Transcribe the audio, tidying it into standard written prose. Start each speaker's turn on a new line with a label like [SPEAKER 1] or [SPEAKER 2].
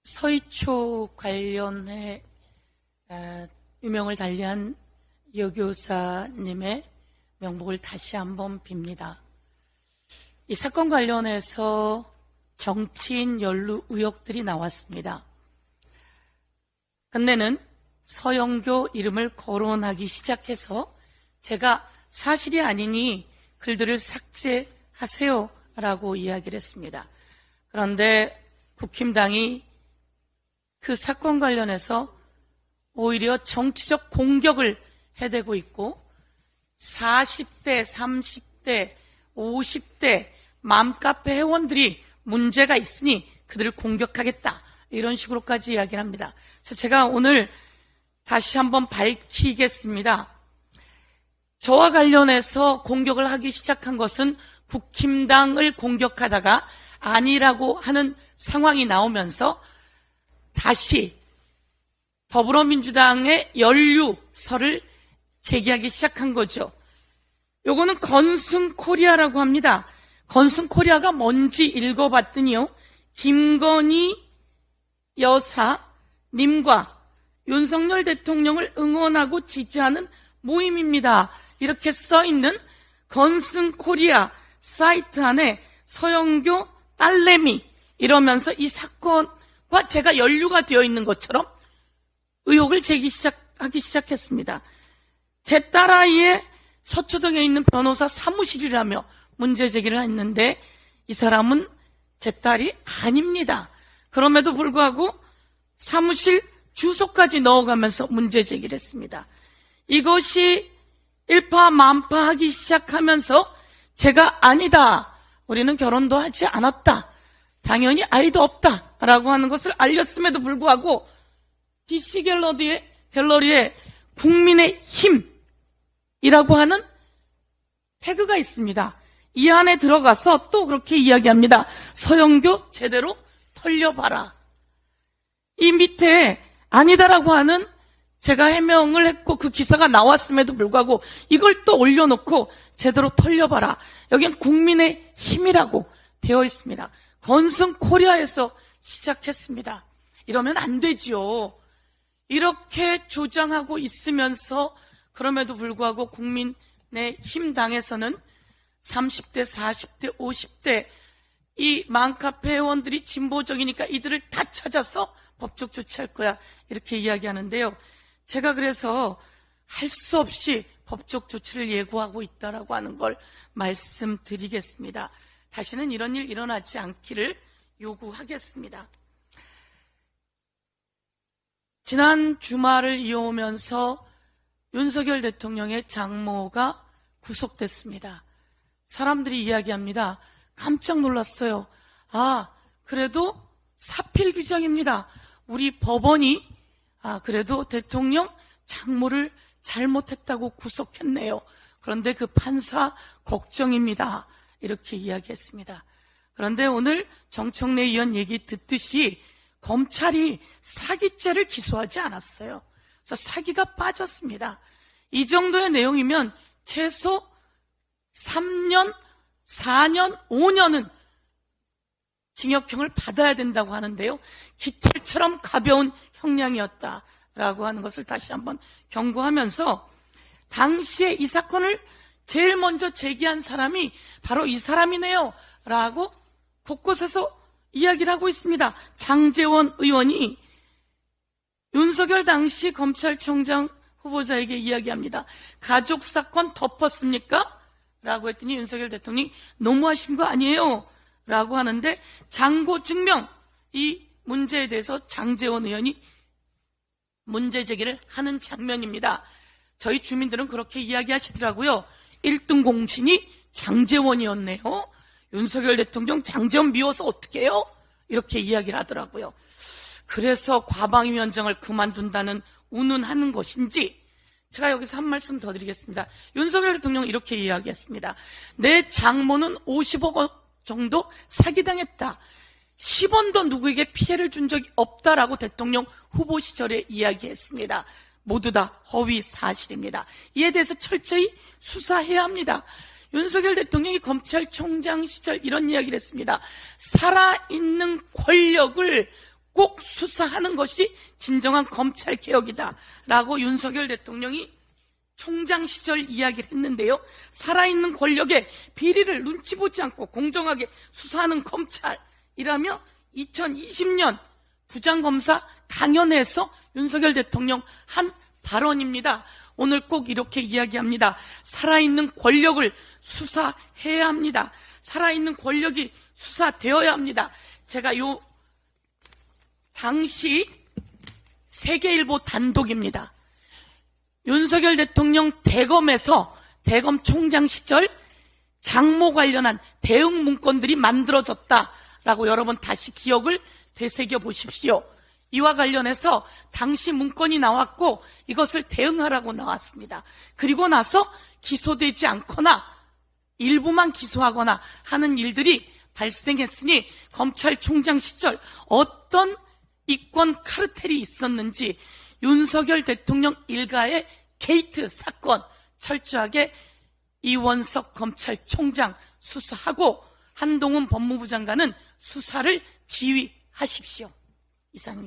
[SPEAKER 1] 서희초 관련해 유명을 달리한 여교사님의 명복을 다시 한번 빕니다. 이 사건 관련해서 정치인 연루 의혹들이 나왔습니다. 근데는 서영교 이름을 거론하기 시작해서 제가 사실이 아니니 글들을 삭제하세요 라고 이야기를 했습니다. 그런데 국힘당이 그 사건 관련해서 오히려 정치적 공격을 해대고 있고 40대, 30대, 50대 맘카페 회원들이 문제가 있으니 그들을 공격하겠다 이런 식으로까지 이야기를 합니다. 그래서 제가 오늘 다시 한번 밝히겠습니다. 저와 관련해서 공격을 하기 시작한 것은 국힘당을 공격하다가 아니라고 하는 상황이 나오면서 다시 더불어민주당의 연루설을 제기하기 시작한 거죠. 요거는 건승코리아라고 합니다. 건승코리아가 뭔지 읽어봤더니요, 김건희 여사님과 윤석열 대통령을 응원하고 지지하는 모임입니다. 이렇게 써있는 건승코리아 사이트 안에 서영교 딸내미 이러면서 이 사건과 제가 연루가 되어 있는 것처럼 의혹을 제기하기 시작했습니다. 제 딸아이의 서초동에 있는 변호사 사무실이라며 문제 제기를 했는데 이 사람은 제 딸이 아닙니다. 그럼에도 불구하고 사무실 주소까지 넣어가면서 문제 제기를 했습니다. 이것이 일파만파하기 시작하면서 제가 아니다, 우리는 결혼도 하지 않았다, 당연히 아이도 없다 라고 하는 것을 알렸음에도 불구하고 DC 갤러리에 국민의 힘이라고 하는 태그가 있습니다. 이 안에 들어가서 또 그렇게 이야기합니다. 서영교 제대로 털려봐라. 이 밑에 아니다라고 하는 제가 해명을 했고 그 기사가 나왔음에도 불구하고 이걸 또 올려놓고 제대로 털려봐라. 여긴 국민의 힘이라고 되어 있습니다. 건승코리아에서 시작했습니다. 이러면 안 되지요. 이렇게 조장하고 있으면서 그럼에도 불구하고 국민의힘 당에서는 30대, 40대, 50대 이 맘카페 회원들이 진보적이니까 이들을 다 찾아서 법적 조치할 거야 이렇게 이야기하는데요. 제가 그래서 할 수 없이 법적 조치를 예고하고 있다라고 하는 걸 말씀드리겠습니다. 다시는 이런 일 일어나지 않기를 요구하겠습니다. 지난 주말을 이어오면서 윤석열 대통령의 장모가 구속됐습니다. 사람들이 이야기합니다. 깜짝 놀랐어요. 아, 그래도 사필 규정입니다. 우리 법원이 그래도 대통령 장모를 잘못했다고 구속했네요. 그런데 그 판사 걱정입니다. 이렇게 이야기했습니다. 그런데 오늘 정청래 의원 얘기 듣듯이 검찰이 사기죄를 기소하지 않았어요. 그래서 사기가 빠졌습니다. 이 정도의 내용이면 최소 3년, 4년, 5년은 징역형을 받아야 된다고 하는데요. 깃털처럼 가벼운 형량이었다라고 하는 것을 다시 한번 경고하면서 당시에 이 사건을 제일 먼저 제기한 사람이 바로 이 사람이네요 라고 곳곳에서 이야기를 하고 있습니다. 장제원 의원이 윤석열 당시 검찰총장 후보자에게 이야기합니다. 가족 사건 덮었습니까? 라고 했더니 윤석열 대통령이 너무하신 거 아니에요? 라고 하는데 장고 증명, 이 문제에 대해서 장제원 의원이 문제 제기를 하는 장면입니다. 저희 주민들은 그렇게 이야기하시더라고요. 1등 공신이 장제원이었네요. 윤석열 대통령 장제원 미워서 어떻게 해요? 이렇게 이야기를 하더라고요. 그래서 과방위원장을 그만둔다는 운운하는 것인지 제가 여기서 한 말씀 더 드리겠습니다. 윤석열 대통령은 이렇게 이야기했습니다. 내 장모는 50억 원 정도 사기당했다. 10원도 누구에게 피해를 준 적이 없다라고 대통령 후보 시절에 이야기했습니다. 모두 다 허위 사실입니다. 이에 대해서 철저히 수사해야 합니다. 윤석열 대통령이 검찰총장 시절 이런 이야기를 했습니다. 살아있는 권력을 꼭 수사하는 것이 진정한 검찰개혁이다라고 윤석열 대통령이 총장 시절 이야기를 했는데요. 살아있는 권력의 비리를 눈치 보지 않고 공정하게 수사하는 검찰이라며 2020년 부장검사 강연회에서 윤석열 대통령 한 발언입니다. 오늘 꼭 이렇게 이야기합니다. 살아있는 권력을 수사해야 합니다. 살아있는 권력이 수사되어야 합니다. 제가 당시 세계일보 단독입니다. 윤석열 대통령 대검에서 대검 총장 시절 장모 관련한 대응 문건들이 만들어졌다라고 여러분 다시 기억을 되새겨 보십시오. 이와 관련해서 당시 문건이 나왔고 이것을 대응하라고 나왔습니다. 그리고 나서 기소되지 않거나 일부만 기소하거나 하는 일들이 발생했으니 검찰총장 시절 어떤 이권 카르텔이 있었는지 윤석열 대통령 일가의 게이트 사건 철저하게 이원석 검찰총장 수사하고 한동훈 법무부 장관은 수사를 지휘하십시오. 이상입니다.